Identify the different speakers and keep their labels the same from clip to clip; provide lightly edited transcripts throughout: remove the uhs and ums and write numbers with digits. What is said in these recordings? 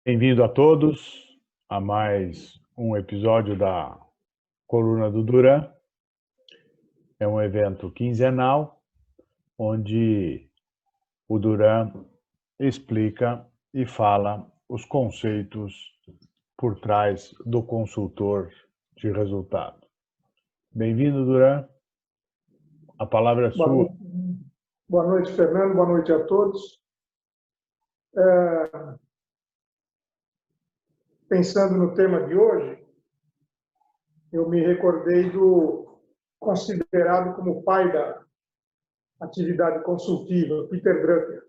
Speaker 1: Bem-vindo a todos a mais um episódio da Coluna do Duran. É um evento quinzenal onde o Duran explica e fala os conceitos por trás do consultor de resultado. Bem-vindo, Duran. A palavra é sua.
Speaker 2: Boa noite, Fernando. Boa noite a todos. Pensando no tema de hoje, eu me recordei do considerado como pai da atividade consultiva, Peter Drucker.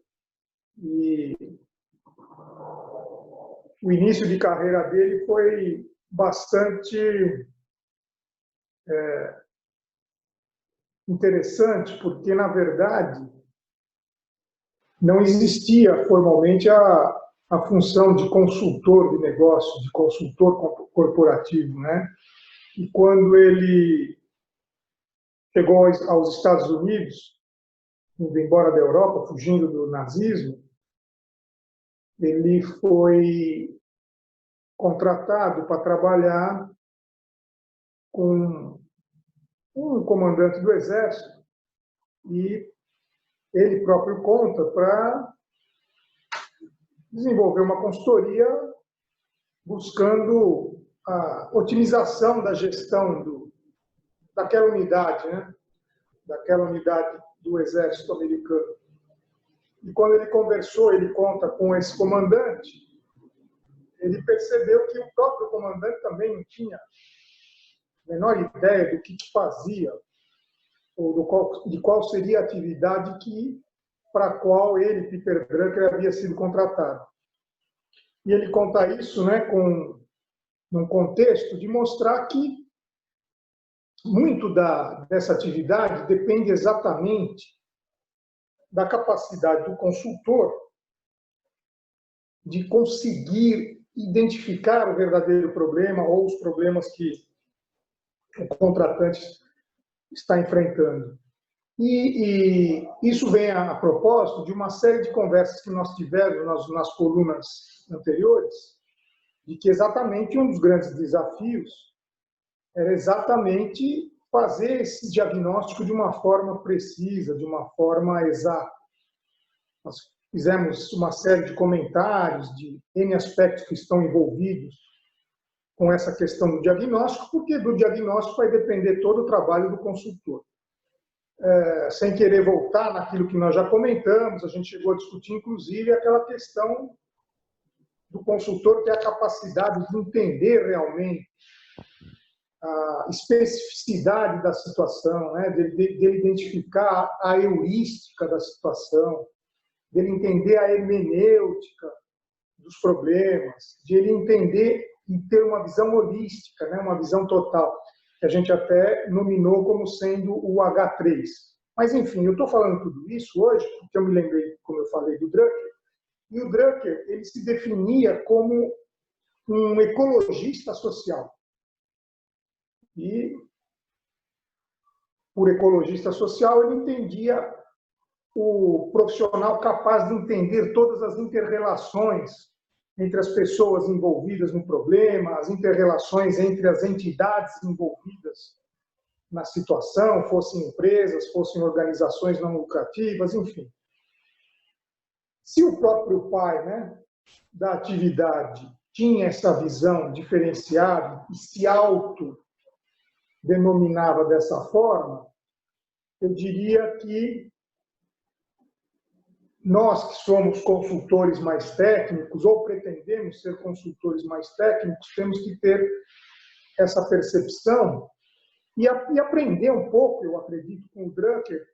Speaker 2: E o início de carreira dele foi bastante interessante, porque, na verdade, não existia formalmente a função de consultor de negócios, de consultor corporativo, né? E quando ele chegou aos Estados Unidos, indo embora da Europa, fugindo do nazismo, ele foi contratado para trabalhar com um comandante do Exército e ele próprio conta para desenvolver uma consultoria buscando a otimização da gestão daquela unidade, né? Daquela unidade do Exército americano. E quando ele conversou, ele conta com esse comandante, ele percebeu que o próprio comandante também não tinha a menor ideia do que fazia, ou de qual seria a atividade para a qual ele, Peter Drucker, havia sido contratado. E ele conta isso, né, num contexto de mostrar que muito dessa atividade depende exatamente da capacidade do consultor de conseguir identificar o verdadeiro problema ou os problemas que o contratante está enfrentando. E isso vem a propósito de uma série de conversas que nós tivemos nas colunas anteriores, de que exatamente um dos grandes desafios era exatamente fazer esse diagnóstico de uma forma precisa, de uma forma exata. Nós fizemos uma série de comentários de N aspectos que estão envolvidos com essa questão do diagnóstico, porque do diagnóstico vai depender todo o trabalho do consultor. Sem querer voltar naquilo que nós já comentamos, a gente chegou a discutir, inclusive, aquela questão do consultor ter a capacidade de entender realmente a especificidade da situação, né? Dele identificar a heurística da situação, dele entender a hermenêutica dos problemas, de ele entender e ter uma visão holística, né? Uma visão total, que a gente até nominou como sendo o H3. Mas, enfim, eu estou falando tudo isso hoje porque eu me lembrei, como eu falei, do Drucker, e o Drucker ele se definia como um ecologista social. E, por ecologista social, ele entendia o profissional capaz de entender todas as inter-relações entre as pessoas envolvidas no problema, as inter-relações entre as entidades envolvidas na situação, fossem empresas, fossem organizações não lucrativas, enfim. Se o próprio pai, né, da atividade tinha essa visão diferenciada e se autodenominava dessa forma, eu diria que nós que somos consultores mais técnicos, ou pretendemos ser consultores mais técnicos, temos que ter essa percepção e aprender um pouco, eu acredito, com o Drucker.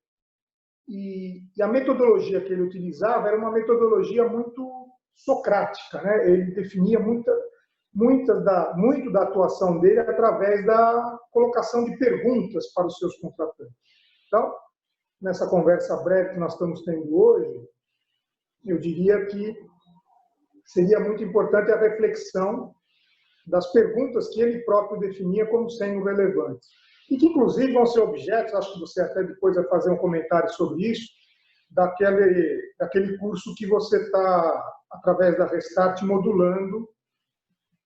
Speaker 2: E a metodologia que ele utilizava era uma metodologia muito socrática, né? Ele definia muito da atuação dele através da colocação de perguntas para os seus contratantes. Então, nessa conversa breve que nós estamos tendo hoje, eu diria que seria muito importante a reflexão das perguntas que ele próprio definia como sendo relevantes. e que, inclusive, vão ser objetos, acho que você até depois vai fazer um comentário sobre isso, daquele curso que você está, através da Restart, modulando,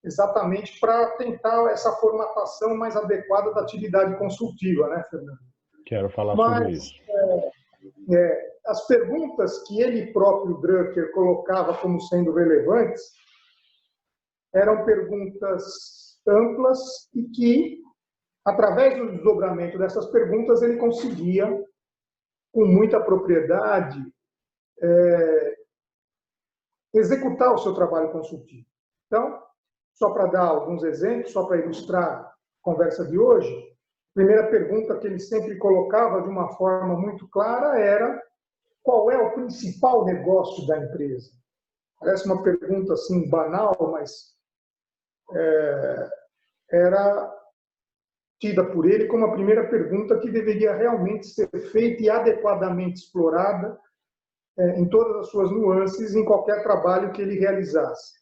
Speaker 2: exatamente para tentar essa formatação mais adequada da atividade consultiva, né, Fernando?
Speaker 1: Quero falar sobre
Speaker 2: Mas
Speaker 1: isso.
Speaker 2: As perguntas que ele próprio, Drucker, colocava como sendo relevantes eram perguntas amplas e que, através do desdobramento dessas perguntas, ele conseguia, com muita propriedade, executar o seu trabalho consultivo. Então, só para dar alguns exemplos, só para ilustrar a conversa de hoje, a primeira pergunta que ele sempre colocava de uma forma muito clara era: qual é o principal negócio da empresa? Parece uma pergunta assim banal, mas era tida por ele como a primeira pergunta que deveria realmente ser feita e adequadamente explorada em todas as suas nuances em qualquer trabalho que ele realizasse.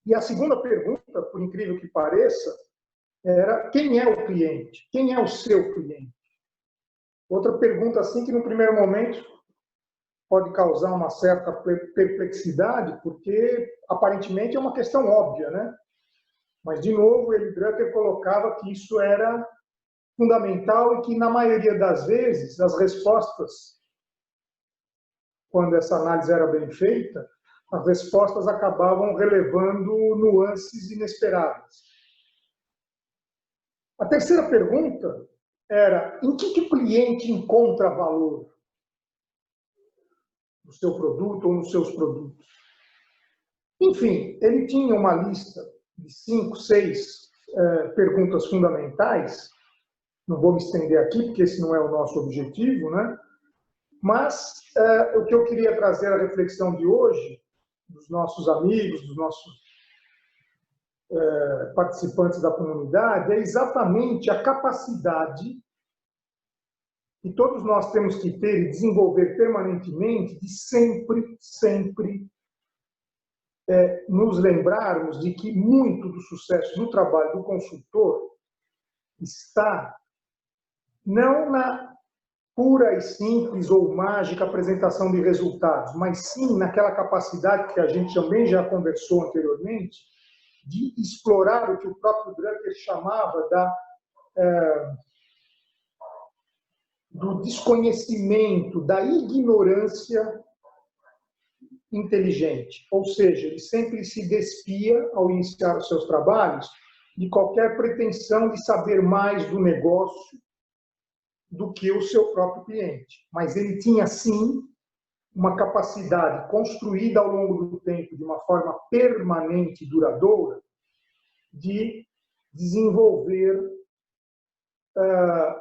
Speaker 2: E a segunda pergunta, por incrível que pareça, era: quem é o cliente? Quem é o seu cliente? Outra pergunta assim que no primeiro momento pode causar uma certa perplexidade, porque aparentemente é uma questão óbvia, né? Mas, de novo, Drucker colocava que isso era fundamental e que, na maioria das vezes, as respostas, quando essa análise era bem feita, as respostas acabavam relevando nuances inesperadas. A terceira pergunta era: em que o cliente encontra valor no seu produto ou nos seus produtos? Enfim, ele tinha uma lista de 5, 6 perguntas fundamentais. Não vou me estender aqui, porque esse não é o nosso objetivo, né? Mas o que eu queria trazer à reflexão de hoje, dos nossos amigos, dos nossos participantes da comunidade, é exatamente a capacidade que todos nós temos que ter e desenvolver permanentemente de sempre nos lembrarmos de que muito do sucesso do trabalho do consultor está não na pura e simples ou mágica apresentação de resultados, mas sim naquela capacidade que a gente também já conversou anteriormente, de explorar o que o próprio Drucker chamava do desconhecimento, da ignorância inteligente. Ou seja, ele sempre se despia, ao iniciar os seus trabalhos, de qualquer pretensão de saber mais do negócio do que o seu próprio cliente. Mas ele tinha, sim, uma capacidade construída ao longo do tempo, de uma forma permanente e duradoura, de desenvolver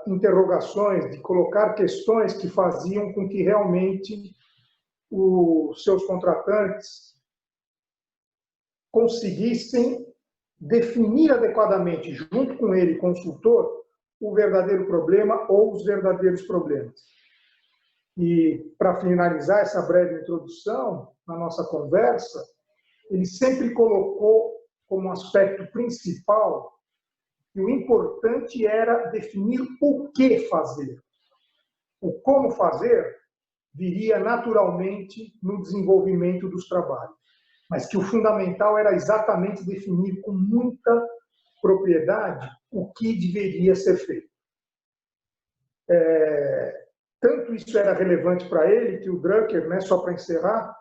Speaker 2: interrogações, de colocar questões que faziam com que realmente os seus contratantes conseguissem definir adequadamente, junto com ele, consultor, o verdadeiro problema ou os verdadeiros problemas. E, para finalizar essa breve introdução na nossa conversa, ele sempre colocou como aspecto principal que o importante era definir o que fazer. O como fazer viria naturalmente no desenvolvimento dos trabalhos, mas que o fundamental era exatamente definir com muita propriedade o que deveria ser feito. Tanto isso era relevante para ele que o Drucker, né, só para encerrar,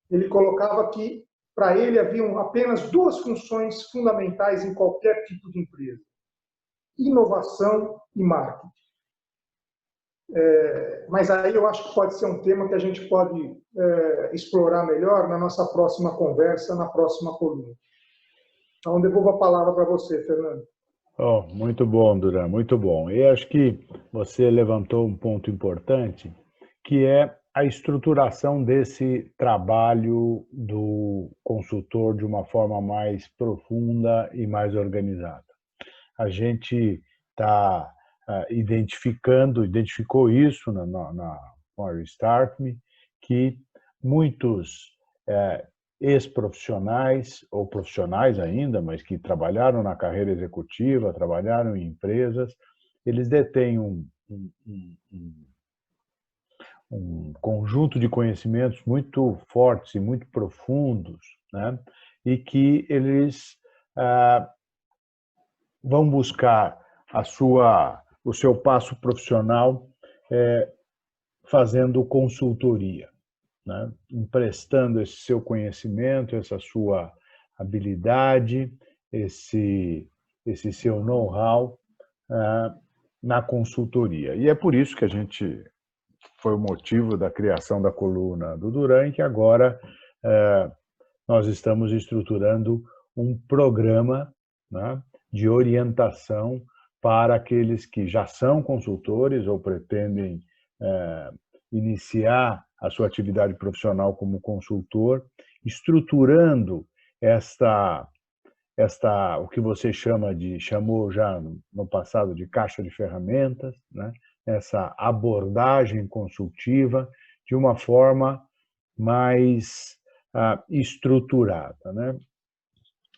Speaker 2: ele colocava que para ele haviam apenas 2 funções fundamentais em qualquer tipo de empresa: inovação e marketing. Mas aí eu acho que pode ser um tema que a gente pode explorar melhor na nossa próxima conversa, na próxima coluna. Então, devolvo a palavra para você, Fernando.
Speaker 1: Oh, muito bom, Duran, muito bom. E acho que você levantou um ponto importante, que é a estruturação desse trabalho do consultor de uma forma mais profunda e mais organizada. A gente está identificou isso com a Restart Me, que muitos ex-profissionais, ou profissionais ainda, mas que trabalharam na carreira executiva, trabalharam em empresas, eles detêm um conjunto de conhecimentos muito fortes e muito profundos, né? E que eles vão buscar o seu passo profissional fazendo consultoria, né? Emprestando esse seu conhecimento, essa sua habilidade, esse seu know-how na consultoria. E é por isso que foi o motivo da criação da coluna do Duran, e que agora nós estamos estruturando um programa, né, de orientação para aqueles que já são consultores ou pretendem iniciar a sua atividade profissional como consultor, estruturando o que você chamou já no passado de caixa de ferramentas, né? Essa abordagem consultiva de uma forma mais estruturada, né?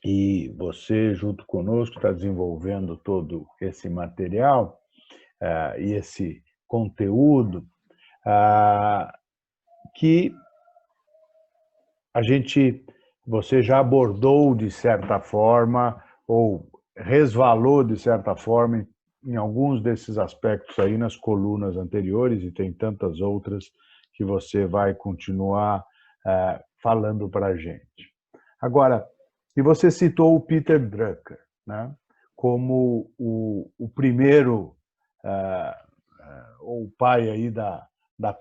Speaker 1: E você, junto conosco, está desenvolvendo todo esse material e esse conteúdo que você já abordou de certa forma ou resvalou de certa forma em alguns desses aspectos aí nas colunas anteriores, e tem tantas outras que você vai continuar falando para a gente. Agora, e você citou o Peter Drucker, né, como o primeiro, ou o pai aí da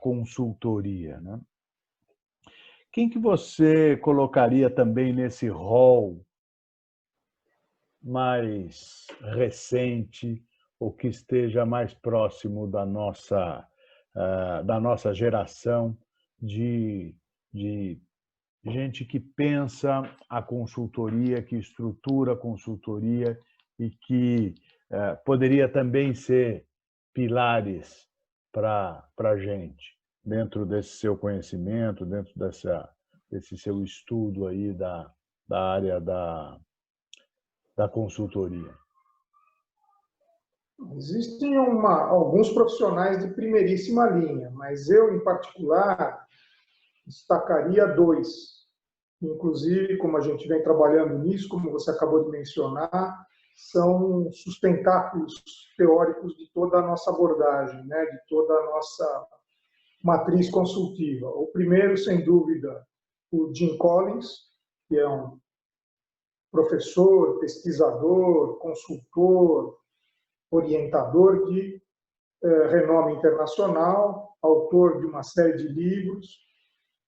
Speaker 1: consultoria, né? Quem que você colocaria também nesse rol mais recente, ou que esteja mais próximo da nossa geração de gente que pensa a consultoria, que estrutura a consultoria e que poderia também ser pilares para a gente, dentro desse seu conhecimento, dentro desse seu estudo aí da área da consultoria?
Speaker 2: Existem alguns profissionais de primeiríssima linha, mas eu, em particular, destacaria dois. Inclusive, como a gente vem trabalhando nisso, como você acabou de mencionar, são sustentáculos teóricos de toda a nossa abordagem, né? De toda a nossa matriz consultiva. O primeiro, sem dúvida, o Jim Collins, que é um professor, pesquisador, consultor, orientador de renome internacional, autor de uma série de livros.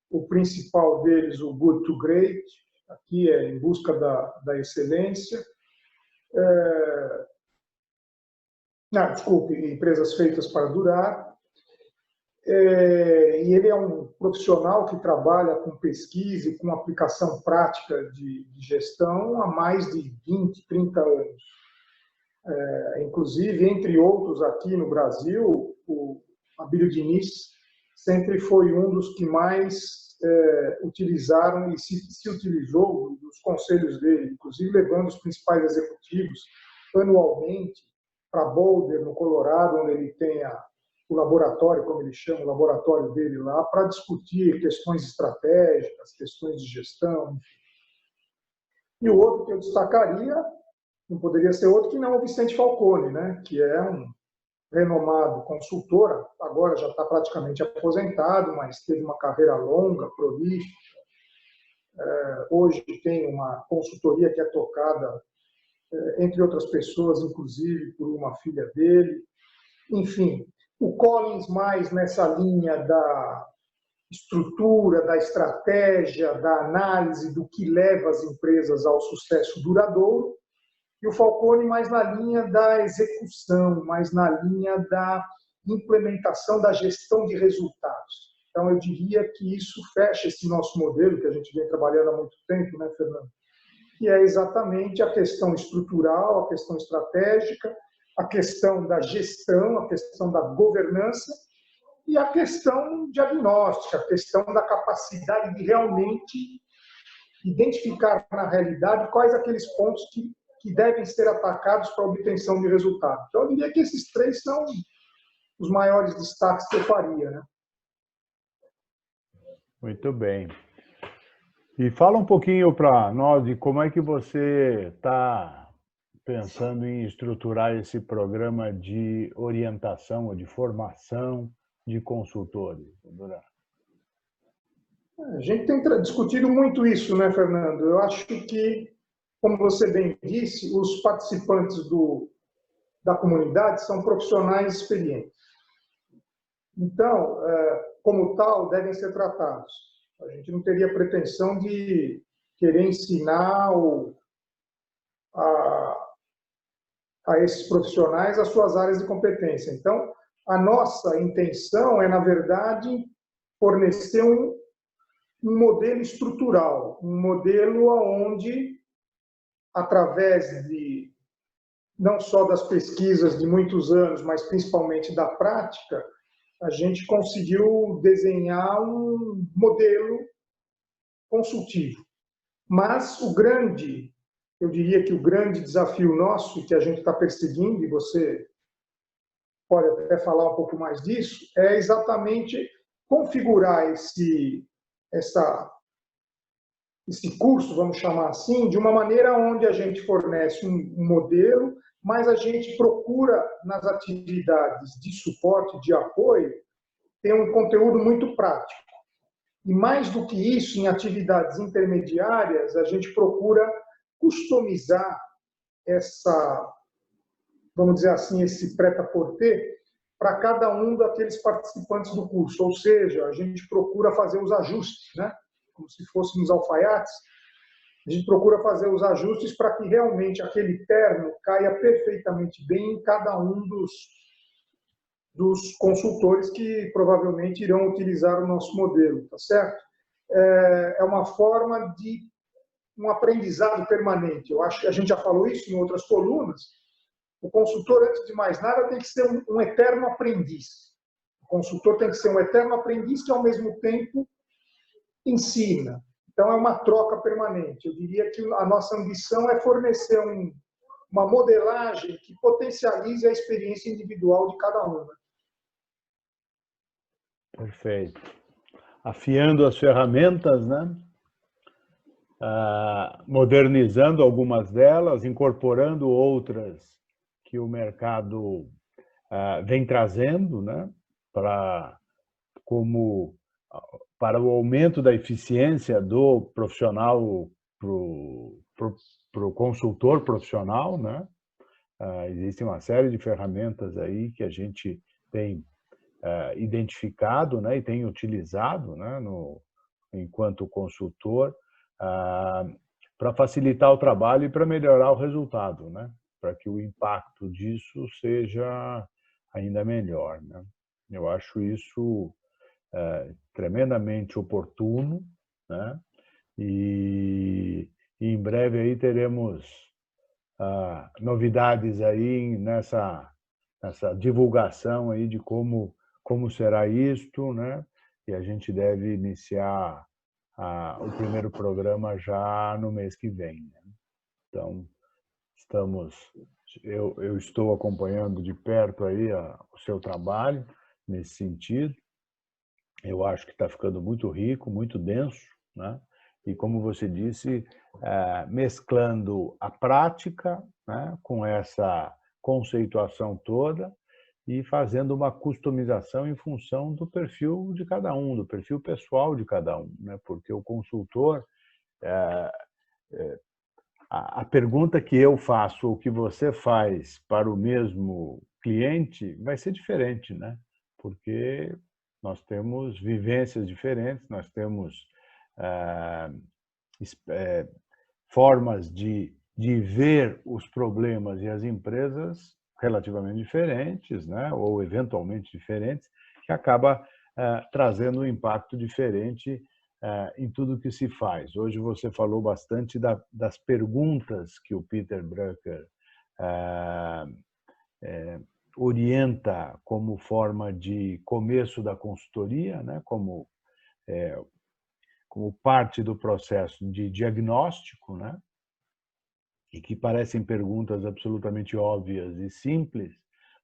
Speaker 2: O principal deles, o Good to Great, aqui é Em Busca da Excelência. Desculpe, Empresas Feitas para Durar. E ele é um profissional que trabalha com pesquisa e com aplicação prática de gestão há mais de 20, 30 anos. Inclusive, entre outros aqui no Brasil, o Abílio Diniz sempre foi um dos que mais utilizaram e se utilizou dos conselhos dele, inclusive levando os principais executivos anualmente para Boulder, no Colorado, onde ele tem o laboratório, como ele chama, o laboratório dele lá, para discutir questões estratégicas, questões de gestão, enfim. E o outro que eu destacaria, não poderia ser outro que não o Vicente Falcone, né? Que é um renomado consultor, agora já está praticamente aposentado, mas teve uma carreira longa, prolífica. Hoje tem uma consultoria que é tocada, entre outras pessoas, inclusive por uma filha dele. Enfim, o Collins mais nessa linha da estrutura, da estratégia, da análise do que leva as empresas ao sucesso duradouro, e o Falcone mais na linha da execução, mais na linha da implementação da gestão de resultados. Então, eu diria que isso fecha esse nosso modelo, que a gente vem trabalhando há muito tempo, né, Fernando? Que é exatamente a questão estrutural, a questão estratégica, a questão da gestão, a questão da governança e a questão diagnóstica, a questão da capacidade de realmente identificar na realidade quais aqueles pontos que que devem ser atacados para a obtenção de resultado. Então, eu diria que esses três são os maiores destaques que eu faria, né?
Speaker 1: Muito bem. E fala um pouquinho para nós de como é que você está pensando em estruturar esse programa de orientação ou de formação de consultores, Duran.
Speaker 2: A gente tem discutido muito isso, né, Fernando? Eu acho que, como você bem disse, os participantes da comunidade são profissionais experientes. Então, como tal, devem ser tratados. A gente não teria pretensão de querer ensinar a esses profissionais as suas áreas de competência. Então, a nossa intenção é, na verdade, fornecer um modelo estrutural, um modelo onde, através de não só das pesquisas de muitos anos, mas principalmente da prática, a gente conseguiu desenhar um modelo consultivo. Mas eu diria que o grande desafio nosso, que a gente está perseguindo, e você pode até falar um pouco mais disso, é exatamente configurar esse curso, vamos chamar assim, de uma maneira onde a gente fornece um modelo, mas a gente procura, nas atividades de suporte, de apoio, ter um conteúdo muito prático. E mais do que isso, em atividades intermediárias, a gente procura customizar vamos dizer assim, esse prêt-à-porter para cada um daqueles participantes do curso. Ou seja, a gente procura fazer os ajustes, né? Como se fôssemos alfaiates. A gente procura fazer os ajustes para que realmente aquele terno caia perfeitamente bem em cada um dos consultores que provavelmente irão utilizar o nosso modelo, tá certo? É uma forma de um aprendizado permanente. Eu acho que a gente já falou isso em outras colunas. O consultor, antes de mais nada, tem que ser um eterno aprendiz. O consultor tem que ser um eterno aprendiz que, ao mesmo tempo, ensina. Então, é uma troca permanente. Eu diria que a nossa ambição é fornecer uma modelagem que potencialize a experiência individual de cada um.
Speaker 1: Perfeito. Afiando as ferramentas, né? Modernizando algumas delas, incorporando outras que o mercado vem trazendo, né? Para o aumento da eficiência do profissional para o consultor profissional, né? Existe uma série de ferramentas aí que a gente tem identificado, né, e tem utilizado, né, enquanto consultor, para facilitar o trabalho e para melhorar o resultado, né, para que o impacto disso seja ainda melhor, né. Eu acho isso tremendamente oportuno, né, e em breve aí teremos novidades aí nessa divulgação aí de como será isto, né? E a gente deve iniciar o primeiro programa já no mês que vem, né? Então, eu estou acompanhando de perto aí o seu trabalho nesse sentido. Eu acho que está ficando muito rico, muito denso, né? E como você disse, mesclando a prática, né, com essa conceituação toda e fazendo uma customização em função do perfil de cada um, do perfil pessoal de cada um, né? Porque o consultor, a pergunta que eu faço ou que você faz para o mesmo cliente vai ser diferente, né? Porque nós temos vivências diferentes, nós temos formas de ver os problemas e as empresas relativamente diferentes, né? Ou eventualmente diferentes, que acaba trazendo um impacto diferente em tudo que se faz. Hoje você falou bastante das perguntas que o Peter Drucker orienta como forma de começo da consultoria, né? Como parte do processo de diagnóstico, né? e que parecem perguntas absolutamente óbvias e simples,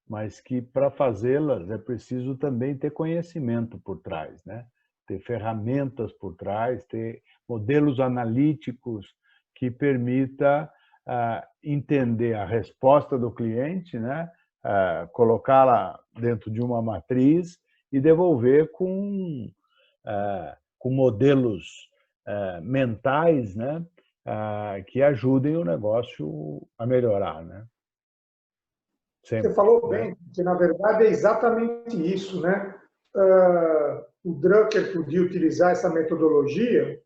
Speaker 1: mas que para fazê-las é preciso também ter conhecimento por trás, né? Ter ferramentas por trás, ter modelos analíticos que permita entender a resposta do cliente, né? Colocá-la dentro de uma matriz e devolver com modelos mentais, né? Que ajudem o negócio a melhorar, né?
Speaker 2: Você
Speaker 1: Sempre,
Speaker 2: falou
Speaker 1: né?
Speaker 2: bem, que na verdade é exatamente isso, né? O Drucker podia utilizar essa metodologia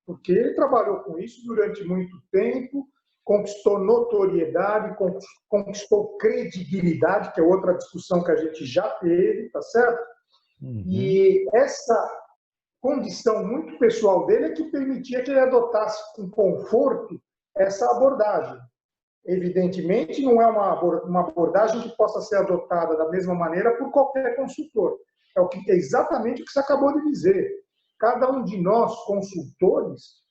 Speaker 2: porque ele trabalhou com isso durante muito tempo, conquistou notoriedade, conquistou credibilidade, que é outra discussão que a gente já teve, tá certo?
Speaker 1: Uhum.
Speaker 2: E essa condição muito pessoal dele é que permitia que ele adotasse com conforto essa abordagem. Evidentemente, não é uma abordagem que possa ser adotada da mesma maneira por qualquer consultor. É exatamente o que você acabou de dizer. Cada um de nós, consultores,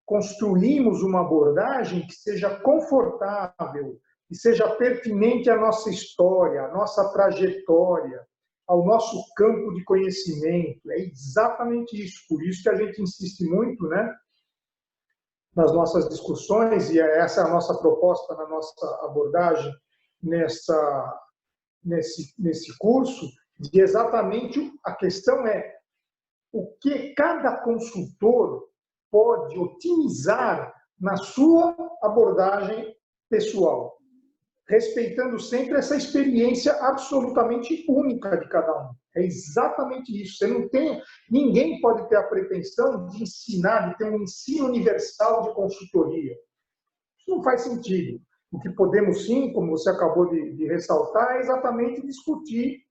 Speaker 2: construímos uma abordagem que seja confortável, que seja pertinente à nossa história, à nossa trajetória, ao nosso campo de conhecimento. É exatamente isso. Por isso que a gente insiste muito, né, nas nossas discussões, e essa é a nossa proposta na nossa abordagem nesse curso, de exatamente a questão é o que cada consultor pode otimizar na sua abordagem pessoal, respeitando sempre essa experiência absolutamente única de cada um. É exatamente isso. Você não tem, ninguém pode ter a pretensão de ensinar, de ter um ensino universal de consultoria. Isso não faz sentido. O que podemos sim, como você acabou de ressaltar, é exatamente discutir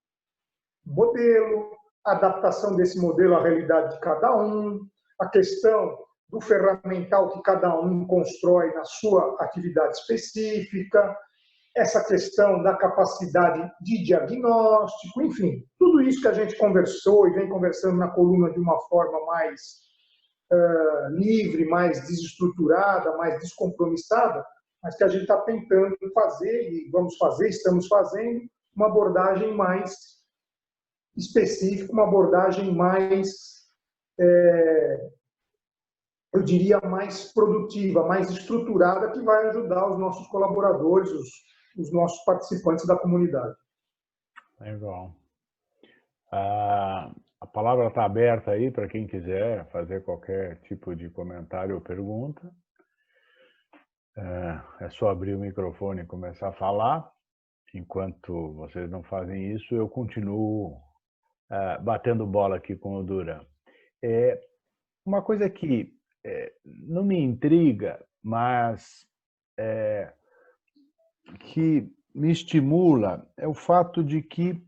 Speaker 2: modelo, a adaptação desse modelo à realidade de cada um, a questão do ferramental que cada um constrói na sua atividade específica, essa questão da capacidade de diagnóstico, enfim, tudo isso que a gente conversou e vem conversando na coluna de uma forma mais livre, mais desestruturada, mais descompromissada, mas que a gente está tentando fazer, e vamos fazer, estamos fazendo, uma abordagem mais específica, uma abordagem mais, eu diria, mais produtiva, mais estruturada, que vai ajudar os nossos colaboradores, os nossos participantes da comunidade.
Speaker 1: Legal. A palavra está aberta aí para quem quiser fazer qualquer tipo de comentário ou pergunta. É só abrir o microfone e começar a falar. Enquanto vocês não fazem isso, eu continuo batendo bola aqui com o Duran. Uma coisa que não me intriga, mas que me estimula é o fato de que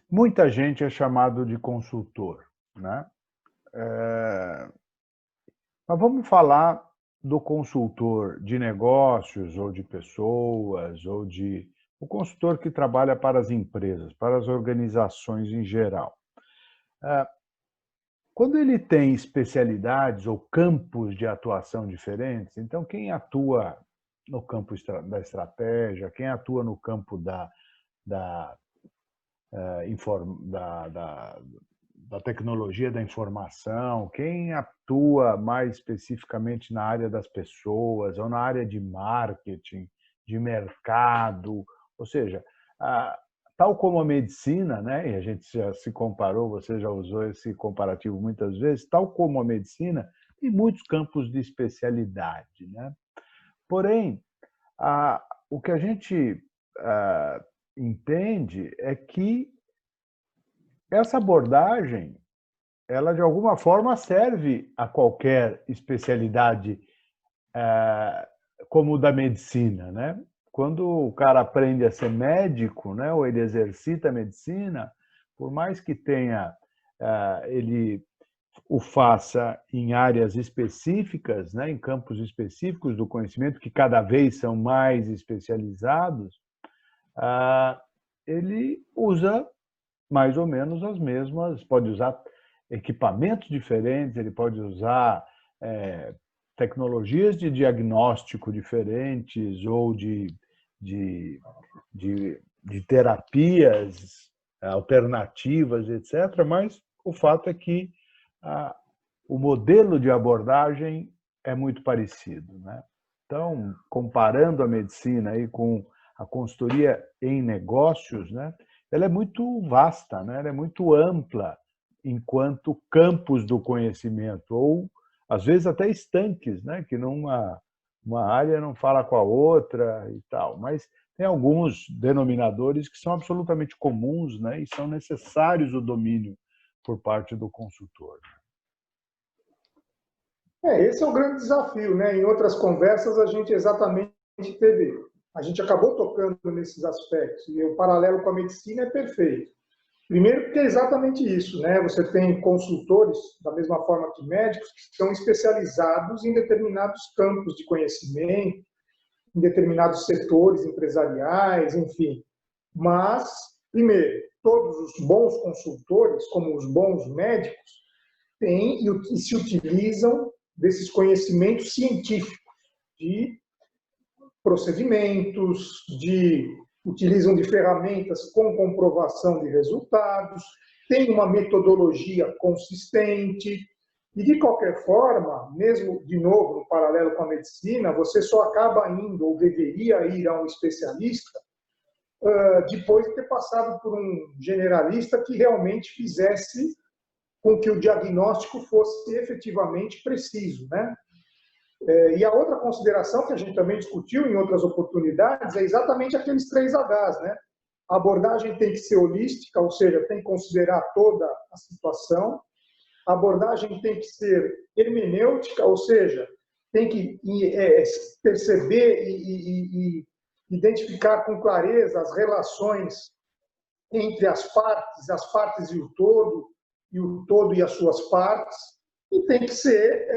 Speaker 1: muita gente é chamado de consultor, né? Mas vamos falar do consultor de negócios ou de pessoas ou o consultor que trabalha para as empresas, para as organizações em geral. Quando ele tem especialidades ou campos de atuação diferentes, então quem atua no campo da estratégia, quem atua no campo da, da tecnologia da informação, quem atua mais especificamente na área das pessoas ou na área de marketing, de mercado, ou seja, tal como a medicina, né? E a gente já se comparou, você já usou esse comparativo muitas vezes, tal como a medicina, tem muitos campos de especialidade, né? Porém, o que a gente entende é que essa abordagem, ela de alguma forma serve a qualquer especialidade como o da medicina, né? Quando o cara aprende a ser médico, né, ou ele exercita a medicina, por mais que tenha ele o faça em áreas específicas, né, em campos específicos do conhecimento que cada vez são mais especializados, ele usa mais ou menos as mesmas, pode usar equipamentos diferentes, ele pode usar tecnologias de diagnóstico diferentes ou de, de terapias alternativas, etc., mas o fato é que o modelo de abordagem é muito parecido, né? Então, comparando a medicina aí com a consultoria em negócios, né, ela é muito vasta, né? Ela é muito ampla enquanto campos do conhecimento, ou às vezes até estanques, né? Que uma área não fala com a outra e tal, mas tem alguns denominadores que são absolutamente comuns, né? E são necessários o domínio por parte do consultor.
Speaker 2: Esse é o grande desafio, né? Em outras conversas a gente exatamente a gente acabou tocando nesses aspectos, e o paralelo com a medicina é perfeito. Primeiro porque é exatamente isso, né? Você tem consultores, da mesma forma que médicos, que são especializados em determinados campos de conhecimento, em determinados setores empresariais, enfim. Mas, primeiro, todos os bons consultores, como os bons médicos, têm e se utilizam desses conhecimentos científicos, de procedimentos, utilizam de ferramentas com comprovação de resultados, tem uma metodologia consistente, e de qualquer forma, mesmo de novo no paralelo com a medicina, você só acaba indo ou deveria ir a um especialista depois de ter passado por um generalista que realmente fizesse com que o diagnóstico fosse efetivamente preciso, né? E a outra consideração que a gente também discutiu em outras oportunidades é exatamente aqueles 3 Hs, né? A abordagem tem que ser holística, ou seja, tem que considerar toda a situação. A abordagem tem que ser hermenêutica, ou seja, tem que perceber e identificar com clareza as relações entre as partes e o todo e as suas partes, e tem que ser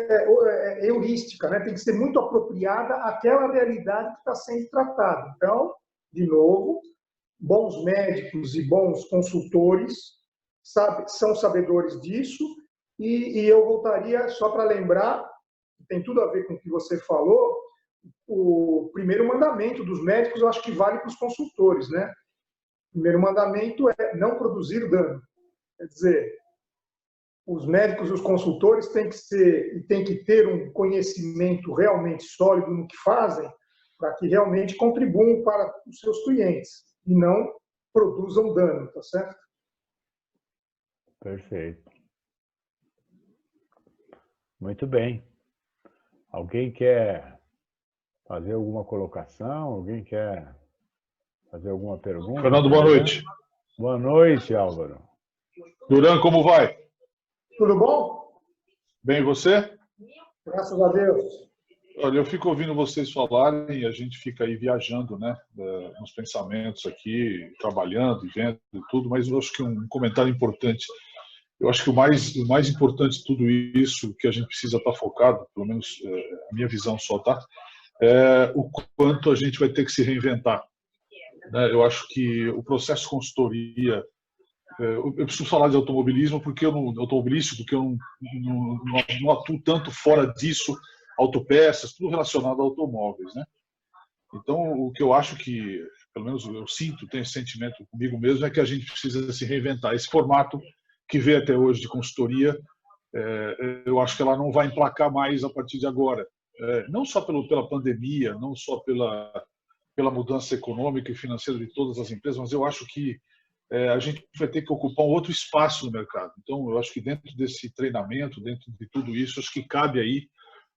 Speaker 2: heurística, né? Tem que ser muito apropriada àquela realidade que está sendo tratada. Então, de novo, bons médicos e bons consultores são sabedores disso, e eu voltaria só para lembrar, tem tudo a ver com o que você falou, o primeiro mandamento dos médicos eu acho que vale para os consultores, né? O primeiro mandamento é não produzir dano. Quer dizer, os médicos e os consultores têm que ter um conhecimento realmente sólido no que fazem, para que realmente contribuam para os seus clientes e não produzam dano, tá certo?
Speaker 1: Perfeito. Muito bem. Alguém quer fazer alguma colocação? Alguém quer fazer alguma pergunta?
Speaker 3: Fernando, boa noite.
Speaker 1: Boa noite, Álvaro.
Speaker 3: Duran, como vai?
Speaker 2: Tudo bom?
Speaker 3: Bem, e você?
Speaker 2: Graças a Deus.
Speaker 3: Olha, eu fico ouvindo vocês falarem e a gente fica aí viajando, né, nos pensamentos aqui, trabalhando e vendo e tudo, mas eu acho que um comentário importante. Eu acho que o mais importante de tudo isso que a gente precisa estar focado, pelo menos a minha visão só, tá? É o quanto a gente vai ter que se reinventar. Né? Eu acho que o processo de consultoria, eu preciso falar de automobilismo porque automobilístico, porque eu não atuo tanto fora disso, autopeças, tudo relacionado a automóveis, né? Então, o que eu acho que, pelo menos eu sinto, tenho esse sentimento comigo mesmo, é que a gente precisa se reinventar. Esse formato que veio até hoje de consultoria, eu acho que ela não vai emplacar mais a partir de agora. Não só pela pandemia, não só pela mudança econômica e financeira de todas as empresas, mas eu acho que a gente vai ter que ocupar um outro espaço no mercado. Então, eu acho que dentro desse treinamento, dentro de tudo isso, acho que cabe aí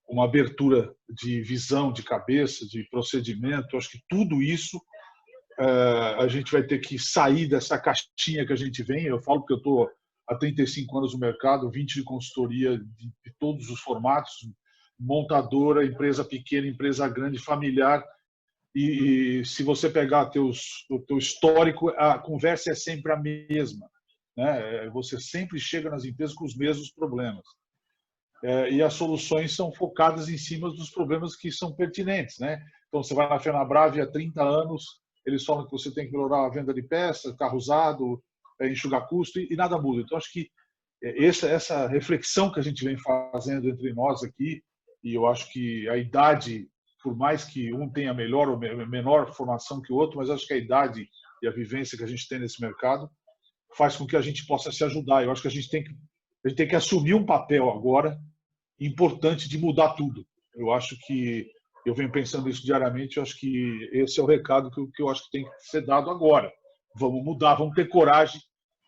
Speaker 3: uma abertura de visão, de cabeça, de procedimento. Eu acho que tudo isso a gente vai ter que sair dessa caixinha que a gente vem. Eu falo que eu estou há 35 anos no mercado, 20 de consultoria de todos os formatos, montadora, empresa pequena, empresa grande, familiar. E se você pegar o teu histórico, a conversa é sempre a mesma, né? Você sempre chega nas empresas com os mesmos problemas. E as soluções são focadas em cima dos problemas que são pertinentes, né? Então, você vai na Fenabrave há 30 anos, eles falam que você tem que melhorar a venda de peças, carro usado, enxugar custo, e nada muda. Então, acho que essa reflexão que a gente vem fazendo entre nós aqui, e eu acho que a idade, por mais que um tenha melhor ou menor formação que o outro, mas acho que a idade e a vivência que a gente tem nesse mercado faz com que a gente possa se ajudar. Eu acho que a gente tem que assumir um papel agora importante de mudar tudo. Eu acho que eu venho pensando isso diariamente. Eu acho que esse é o recado que eu acho que tem que ser dado agora. Vamos mudar, vamos ter coragem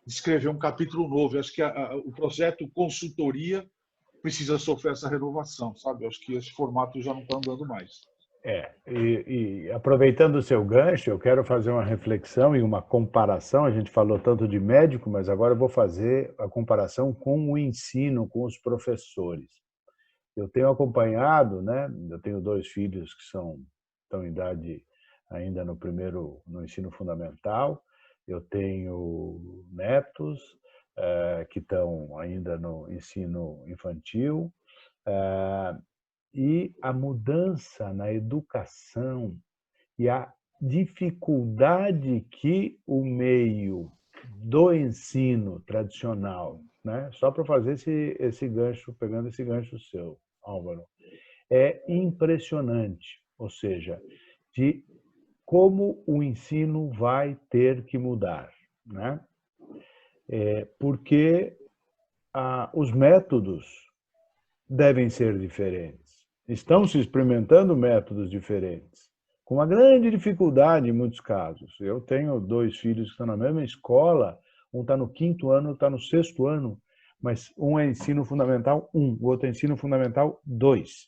Speaker 3: de escrever um capítulo novo. Eu acho que o projeto consultoria precisa sofrer essa renovação, sabe? Eu acho que esse formato já não está andando mais.
Speaker 1: E aproveitando o seu gancho, eu quero fazer uma reflexão e uma comparação. A gente falou tanto de médico, mas agora eu vou fazer a comparação com o ensino, com os professores. Eu tenho acompanhado, né? Eu tenho 2 filhos que estão em idade ainda no ensino fundamental. Eu tenho netos que estão ainda no ensino infantil. E a mudança na educação e a dificuldade que o meio do ensino tradicional, né? Só para fazer esse gancho, pegando esse gancho seu, Álvaro, é impressionante, ou seja, de como o ensino vai ter que mudar, né? Porque os métodos devem ser diferentes. Estão se experimentando métodos diferentes, com uma grande dificuldade em muitos casos. Eu tenho 2 filhos que estão na mesma escola, um está no 5º ano, está no 6º ano, mas um é ensino fundamental 1, o outro é ensino fundamental 2.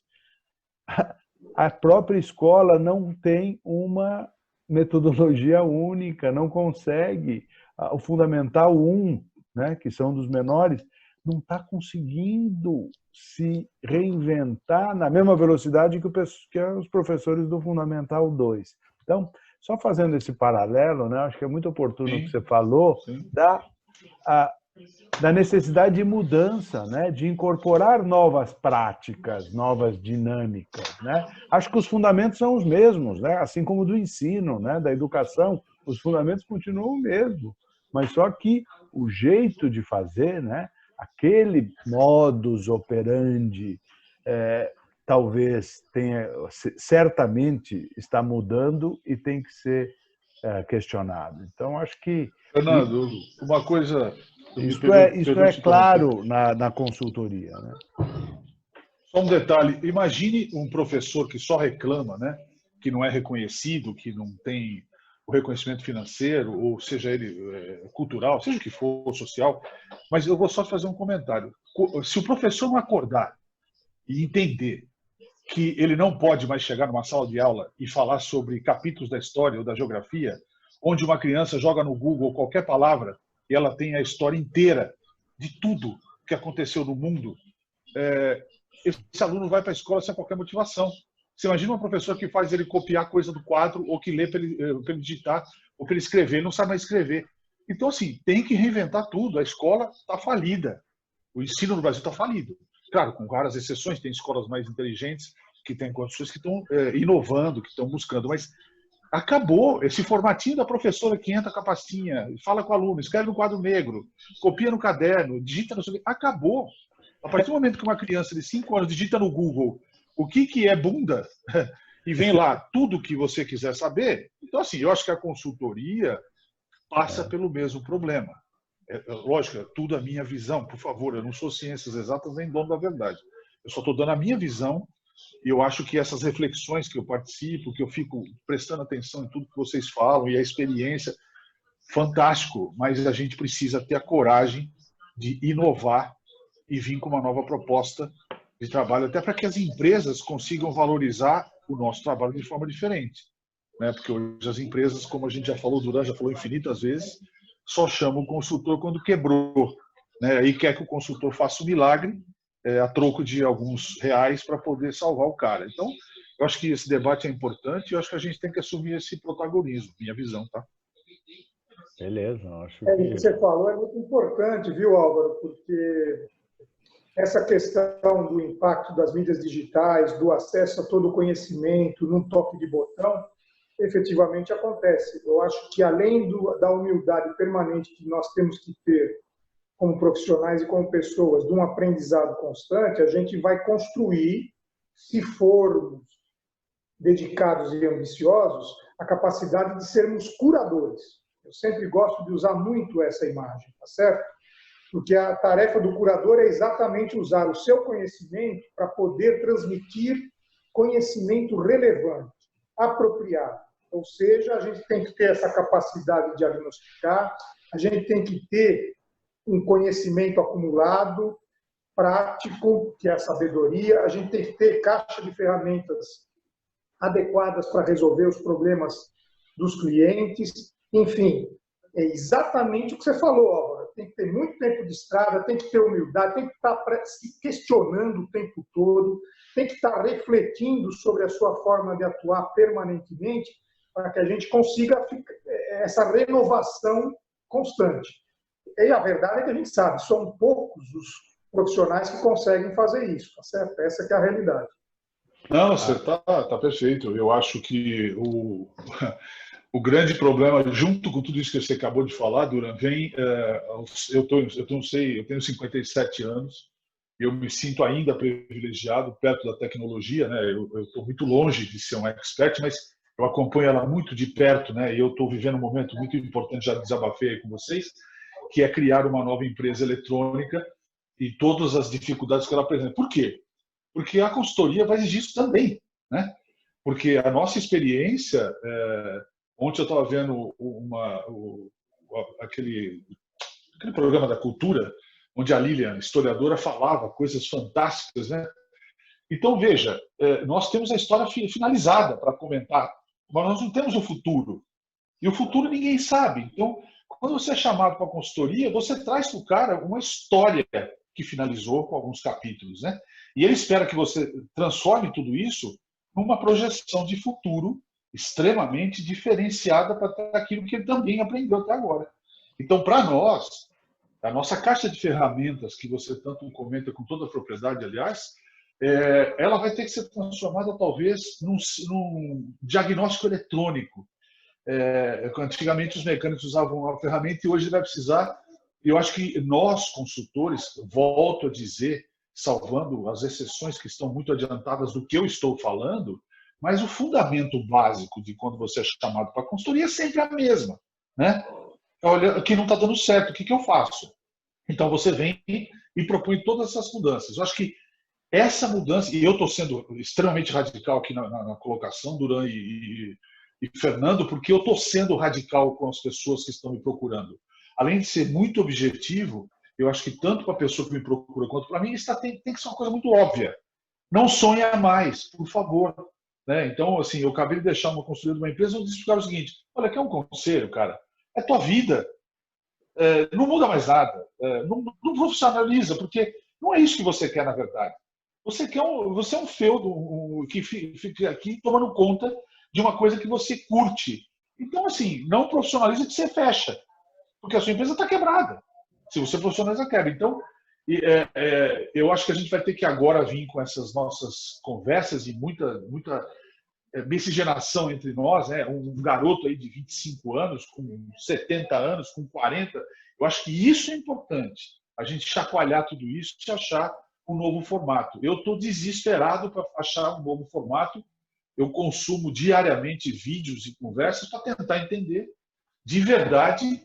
Speaker 1: A própria escola não tem uma metodologia única, não consegue. O fundamental 1, né, que são dos menores, não está conseguindo se reinventar na mesma velocidade que os professores do Fundamental 2. Então, só fazendo esse paralelo, né, acho que é muito oportuno o que você falou, da necessidade de mudança, né, de incorporar novas práticas, novas dinâmicas, né? Acho que os fundamentos são os mesmos, né, assim como do ensino, né, da educação, os fundamentos continuam o mesmo, mas só que o jeito de fazer, né, aquele modus operandi, talvez certamente está mudando e tem que ser questionado. Então, acho que...
Speaker 3: Fernando, uma coisa...
Speaker 1: Isso é claro na consultoria, né?
Speaker 3: Só um detalhe, imagine um professor que só reclama, né, que não é reconhecido, que não tem o reconhecimento financeiro, ou seja ele cultural, seja o que for, social, mas eu vou só fazer um comentário. Se o professor não acordar e entender que ele não pode mais chegar numa sala de aula e falar sobre capítulos da história ou da geografia, onde uma criança joga no Google qualquer palavra e ela tem a história inteira de tudo que aconteceu no mundo, esse aluno vai para a escola sem qualquer motivação. Você imagina uma professora que faz ele copiar coisa do quadro, ou que lê para ele digitar, ou para ele escrever, ele não sabe mais escrever. Então, assim, tem que reinventar tudo. A escola está falida. O ensino no Brasil está falido. Claro, com raras exceções, tem escolas mais inteligentes, que têm condições, que estão inovando, que estão buscando, mas acabou esse formatinho da professora que entra com a pastinha, fala com o aluno, escreve no quadro negro, copia no caderno, digita no... Acabou. A partir do momento que uma criança de 5 anos digita no Google o que é bunda e vem lá tudo que você quiser saber, então, assim, eu acho que a consultoria passa pelo mesmo problema. Lógico, é tudo a minha visão, por favor, eu não sou ciências exatas nem dono da verdade. Eu só estou dando a minha visão e eu acho que essas reflexões que eu participo, que eu fico prestando atenção em tudo que vocês falam e a experiência, fantástico, mas a gente precisa ter a coragem de inovar e vir com uma nova proposta de trabalho, até para que as empresas consigam valorizar o nosso trabalho de forma diferente, né? Porque hoje as empresas, como a gente já falou, Duran já falou infinitas vezes, só chamam o consultor quando quebrou, né? Aí quer que o consultor faça um milagre a troco de alguns reais para poder salvar o cara. Então, eu acho que esse debate é importante e eu acho que a gente tem que assumir esse protagonismo, minha visão, tá?
Speaker 1: Beleza, acho que...
Speaker 2: O que você falou é muito importante, viu, Álvaro? Porque essa questão do impacto das mídias digitais, do acesso a todo o conhecimento num toque de botão, efetivamente acontece. Eu acho que, além da humildade permanente que nós temos que ter como profissionais e como pessoas, de um aprendizado constante, a gente vai construir se formos dedicados e ambiciosos, a capacidade de sermos curadores. Eu sempre gosto de usar muito essa imagem, tá certo? Porque a tarefa do curador é exatamente usar o seu conhecimento para poder transmitir conhecimento relevante, apropriado. Ou seja, a gente tem que ter essa capacidade de diagnosticar, a gente tem que ter um conhecimento acumulado, prático, que é a sabedoria, a gente tem que ter caixa de ferramentas adequadas para resolver os problemas dos clientes, enfim, é exatamente o que você falou, Álvaro. Tem que ter muito tempo de estrada, tem que ter humildade, tem que estar se questionando o tempo todo, tem que estar refletindo sobre a sua forma de atuar permanentemente, para que a gente consiga essa renovação constante. E a verdade é que a gente sabe, são poucos os profissionais que conseguem fazer isso, tá certo? Essa que é a realidade.
Speaker 3: Não, você tá perfeito. Eu acho que o grande problema, junto com tudo isso que você acabou de falar, Duran, vem. Eu tenho 57 anos, eu me sinto ainda privilegiado perto da tecnologia, né? Eu estou muito longe de ser um expert, mas eu acompanho ela muito de perto, né? E eu estou vivendo um momento muito importante, já desabafei aí com vocês, que é criar uma nova empresa eletrônica e todas as dificuldades que ela apresenta. Por quê? Porque a consultoria vai exigir isso também, né? Porque a nossa experiência, ontem eu estava vendo aquele programa da cultura, onde a Lilian, historiadora, falava coisas fantásticas, né? Então, veja, nós temos a história finalizada para comentar, mas nós não temos o futuro. E o futuro ninguém sabe. Então, quando você é chamado para a consultoria, você traz para o cara uma história que finalizou com alguns capítulos, né? E ele espera que você transforme tudo isso numa projeção de futuro extremamente diferenciada para aquilo que ele também aprendeu até agora. Então, para nós, a nossa caixa de ferramentas, que você tanto comenta com toda a propriedade, aliás, ela vai ter que ser transformada, talvez, num diagnóstico eletrônico. Antigamente, os mecânicos usavam a ferramenta e hoje ele vai precisar. E eu acho que nós, consultores, volto a dizer, salvando as exceções que estão muito adiantadas do que eu estou falando, mas o fundamento básico de quando você é chamado para a consultoria é sempre a mesma, né? Olha, que não está dando certo, o que eu faço? Então você vem e propõe todas essas mudanças. Eu acho que essa mudança, e eu estou sendo extremamente radical aqui na colocação, Duran e Fernando, porque eu estou sendo radical com as pessoas que estão me procurando. Além de ser muito objetivo, eu acho que tanto para a pessoa que me procura quanto para mim, isso tem que ser uma coisa muito óbvia. Não sonha mais, por favor. Né? Então, assim, eu acabei de deixar uma consultoria de uma empresa onde explicar o seguinte: olha, quer um conselho, cara? É tua vida. Não muda mais nada. Não profissionaliza, porque não é isso que você quer, na verdade. Você é um feudo que fica aqui tomando conta de uma coisa que você curte. Então, assim, não profissionaliza que você fecha, porque a sua empresa está quebrada. Se você profissionaliza, quebra. Então, eu acho que a gente vai ter que agora vir com essas nossas conversas e muita miscigenação entre nós, né? Um garoto aí de 25 anos, com 70 anos, com 40. Eu acho que isso é importante, a gente chacoalhar tudo isso e achar um novo formato. Eu estou desesperado para achar um novo formato. Eu consumo diariamente vídeos e conversas para tentar entender de verdade o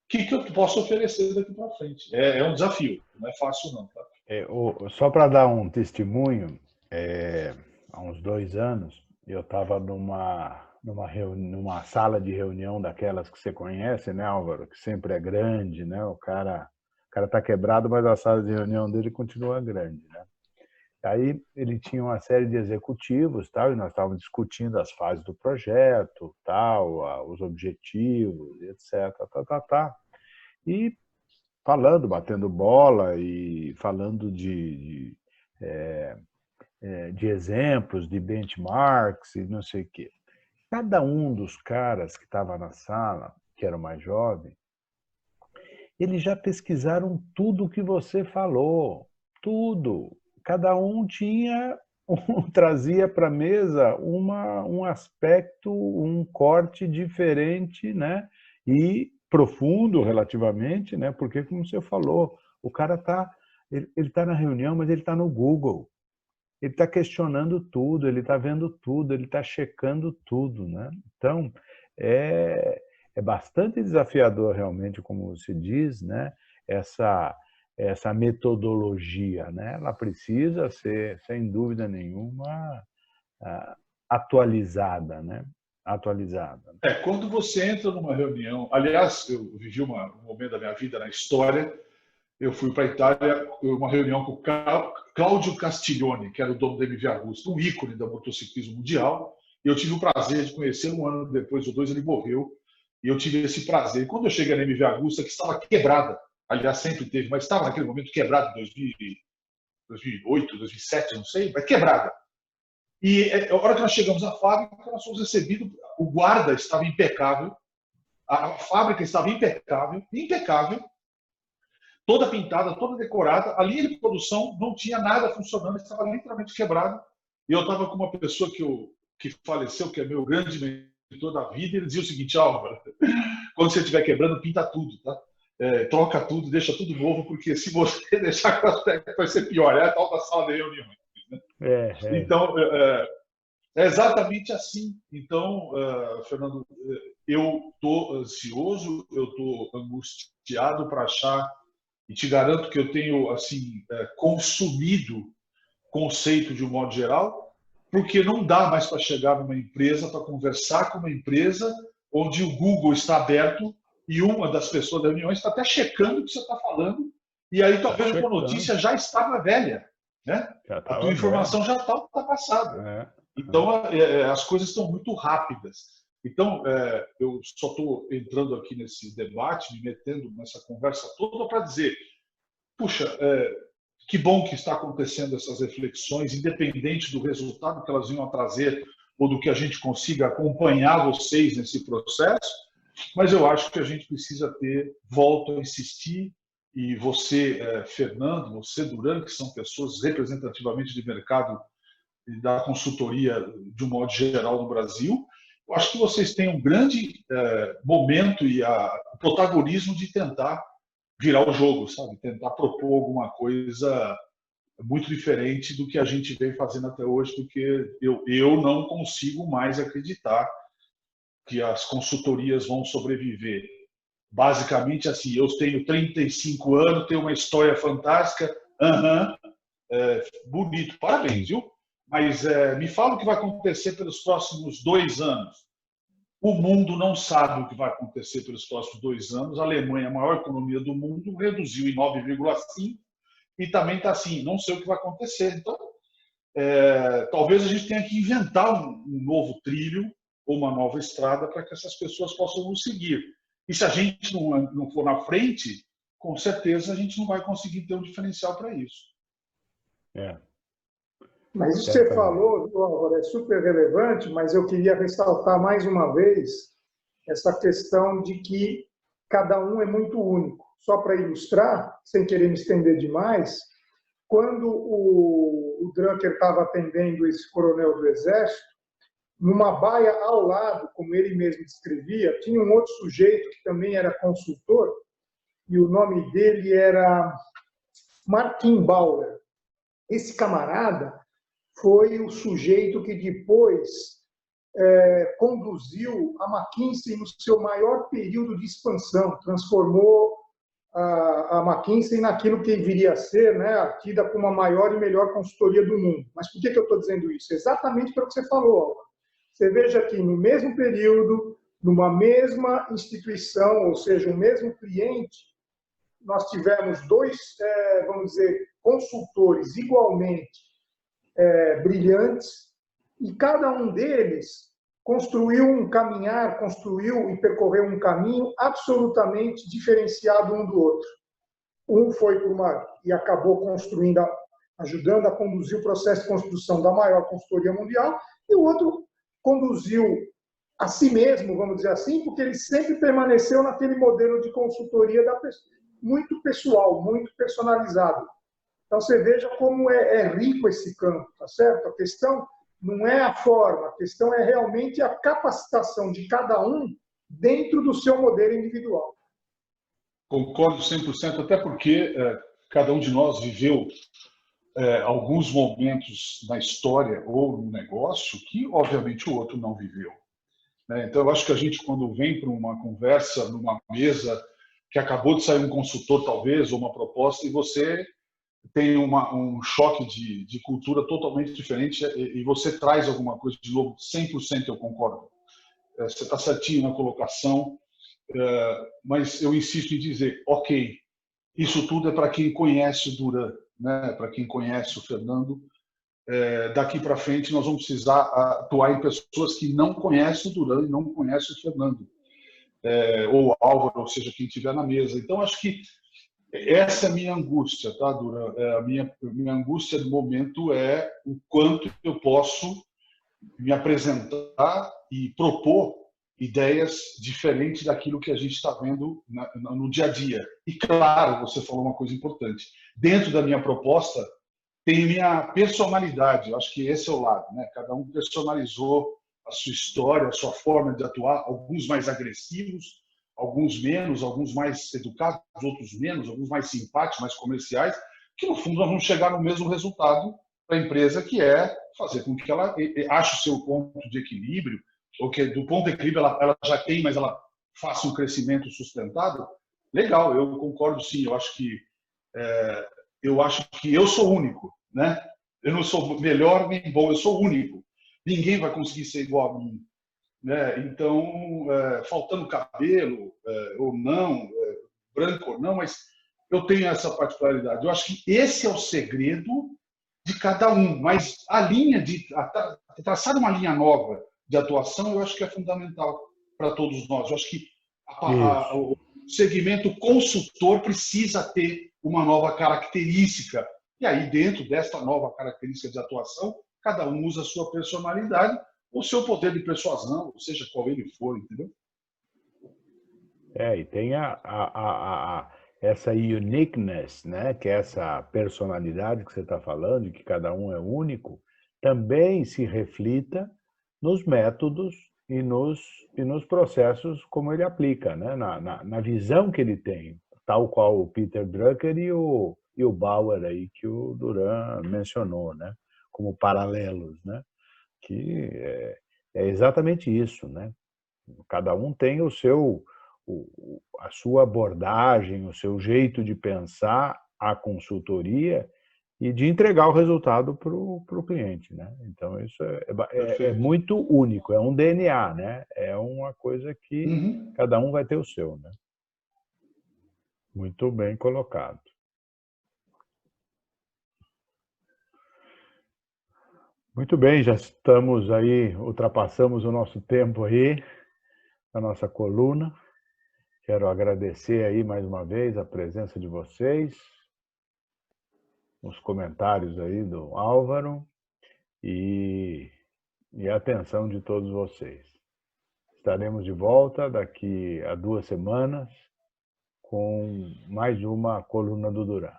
Speaker 3: que eu posso oferecer daqui para frente. É um desafio, não é fácil não. Tá?
Speaker 1: Só para dar um testemunho, há uns 2 anos, eu estava numa sala de reunião daquelas que você conhece, né, Álvaro? Que sempre é grande, né? O cara está quebrado, mas a sala de reunião dele continua grande, né? Aí ele tinha uma série de executivos, tal, e nós estávamos discutindo as fases do projeto, tal, os objetivos, etc. E falando, batendo bola e falando de exemplos, de benchmarks e não sei o quê. Cada um dos caras que estava na sala, que era o mais jovem, eles já pesquisaram tudo o que você falou, tudo. Cada um trazia para a mesa um aspecto, um corte diferente, né? E profundo relativamente, né? Porque, como você falou, o cara ele tá na reunião, mas ele está no Google. ele está questionando tudo, ele está vendo tudo, ele está checando tudo, né? Então, é bastante desafiador realmente, como se diz, né? Essa metodologia, né? Ela precisa ser, sem dúvida nenhuma, atualizada, né? Atualizada.
Speaker 3: Quando você entra numa reunião, aliás, eu vivi um momento da minha vida na história, eu fui para a Itália, uma reunião com o Cláudio Castiglione, que era o dono da MV Agusta, um ícone do motociclismo mundial, e eu tive o prazer de conhecê-lo. Um ano depois ou dois ele morreu, e eu tive esse prazer. E quando eu cheguei na MV Agusta, que estava quebrada, aliás, sempre teve, mas estava naquele momento quebrada, em 2008, 2007, não sei, mas quebrada. E a hora que nós chegamos à fábrica, nós fomos recebidos, o guarda estava impecável, a fábrica estava impecável, toda pintada, toda decorada, a linha de produção não tinha nada funcionando, estava literalmente quebrada. E eu estava com uma pessoa que faleceu, que é meu grande mentor da vida, e ele dizia o seguinte: Álvaro, quando você estiver quebrando, pinta tudo, tá? Troca tudo, deixa tudo novo, porque se você deixar com aspecto vai ser pior. É a tal da sala de reuniões. Então, é exatamente assim. Então, Fernando, eu estou ansioso, eu estou angustiado para achar, e te garanto que eu tenho assim consumido conceito de um modo geral, porque não dá mais para chegar numa empresa, para conversar com uma empresa onde o Google está aberto e uma das pessoas da reunião está até checando o que você está falando, e aí talvez a tua notícia já estava velha, né? A tua informação já está passada. Então, as coisas estão muito rápidas. Então, eu só estou entrando aqui nesse debate, me metendo nessa conversa toda para dizer, puxa, que bom que está acontecendo essas reflexões, independente do resultado que elas venham a trazer ou do que a gente consiga acompanhar vocês nesse processo, mas eu acho que a gente precisa volto a insistir, e você, Fernando, você, Duran, que são pessoas representativamente de mercado e da consultoria de um modo geral no Brasil, eu acho que vocês têm um grande momento e o protagonismo de tentar virar o jogo, sabe? Tentar propor alguma coisa muito diferente do que a gente vem fazendo até hoje, porque eu não consigo mais acreditar que as consultorias vão sobreviver. Basicamente assim, eu tenho 35 anos, tenho uma história fantástica, bonito, parabéns, viu? Mas me fala o que vai acontecer pelos próximos 2 anos. O mundo não sabe o que vai acontecer pelos próximos 2 anos. A Alemanha, a maior economia do mundo, reduziu em 9,5 e também está assim, não sei o que vai acontecer. Então, talvez a gente tenha que inventar um novo trilho ou uma nova estrada para que essas pessoas possam nos seguir. E se a gente não for na frente, com certeza a gente não vai conseguir ter um diferencial para isso.
Speaker 2: Mas isso que você falou, Álvaro, é super relevante, mas eu queria ressaltar mais uma vez essa questão de que cada um é muito único. Só para ilustrar, sem querer me estender demais, quando o Drucker estava atendendo esse coronel do Exército, numa baia ao lado, como ele mesmo descrevia, tinha um outro sujeito que também era consultor, e o nome dele era Martin Bauer. Esse camarada foi o sujeito que depois conduziu a McKinsey no seu maior período de expansão, transformou a McKinsey naquilo que viria a ser, né, tida como a maior e melhor consultoria do mundo. Mas por que eu estou dizendo isso? Exatamente pelo que você falou, Álvaro. Você veja que no mesmo período, numa mesma instituição, ou seja, o mesmo cliente, nós tivemos 2, vamos dizer, consultores igualmente brilhantes, e cada um deles construiu um caminhar, construiu e percorreu um caminho absolutamente diferenciado um do outro. Um foi e acabou construindo, ajudando a conduzir o processo de construção da maior consultoria mundial, e o outro conduziu a si mesmo, vamos dizer assim, porque ele sempre permaneceu naquele modelo de consultoria muito pessoal, muito personalizado. Então, você veja como é rico esse campo, tá certo? A questão não é a forma, a questão é realmente a capacitação de cada um dentro do seu modelo individual.
Speaker 3: Concordo 100%, até porque cada um de nós viveu alguns momentos na história ou no negócio que, obviamente, o outro não viveu. Né? Então, eu acho que a gente, quando vem para uma conversa, numa mesa, que acabou de sair um consultor, talvez, ou uma proposta, e você tem um choque de cultura totalmente diferente e você traz alguma coisa de novo, 100% eu concordo. Você está certinho na colocação, mas eu insisto em dizer, ok, isso tudo é para quem conhece o Duran, né? Para quem conhece o Fernando. Daqui para frente nós vamos precisar atuar em pessoas que não conhecem o Duran e não conhecem o Fernando, ou o Álvaro, ou seja, quem estiver na mesa. Então, acho que essa é a minha angústia, tá, Duran? A minha angústia do momento é o quanto eu posso me apresentar e propor ideias diferentes daquilo que a gente está vendo no dia a dia. E, claro, você falou uma coisa importante. Dentro da minha proposta, tem minha personalidade. Eu acho que esse é o lado, né? Cada um personalizou a sua história, a sua forma de atuar, alguns mais agressivos, alguns menos, alguns mais educados, outros menos, alguns mais simpáticos, mais comerciais, que no fundo nós vamos chegar no mesmo resultado para a empresa, que é fazer com que ela ache o seu ponto de equilíbrio, ou que do ponto de equilíbrio ela já tem, mas ela faça um crescimento sustentado. Legal, eu concordo sim, eu acho que eu sou único, né? Eu não sou melhor nem bom, eu sou único. Ninguém vai conseguir ser igual a mim, né? Então, faltando cabelo ou não, branco ou não, mas eu tenho essa particularidade. Eu acho que esse é o segredo de cada um, mas a linha traçar uma linha nova de atuação, eu acho que é fundamental para todos nós. Eu acho que o segmento consultor precisa ter uma nova característica. E aí, dentro desta nova característica de atuação, cada um usa a sua personalidade, o seu poder de persuasão, seja qual ele for, entendeu?
Speaker 1: E tem essa uniqueness, né? Que é essa personalidade que você está falando, de que cada um é único, também se reflita nos métodos e nos processos como ele aplica, né? Na visão que ele tem, tal qual o Peter Drucker e o Bauer aí que o Duran mencionou, né? Como paralelos, né? Que é exatamente isso, né? Cada um tem a sua abordagem, o seu jeito de pensar a consultoria e de entregar o resultado para o cliente, né? Então, isso é muito único, é um DNA, né? É uma coisa que cada um vai ter o seu, né? Muito bem colocado. Muito bem, já estamos aí, ultrapassamos o nosso tempo aí, a nossa coluna. Quero agradecer aí mais uma vez a presença de vocês, os comentários aí do Álvaro e a atenção de todos vocês. Estaremos de volta daqui a 2 semanas com mais uma coluna do Duran.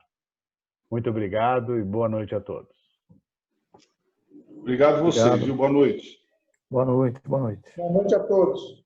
Speaker 1: Muito obrigado e boa noite a todos.
Speaker 3: Obrigado a vocês, viu? Boa noite.
Speaker 4: Boa noite, boa noite.
Speaker 2: Boa noite a todos.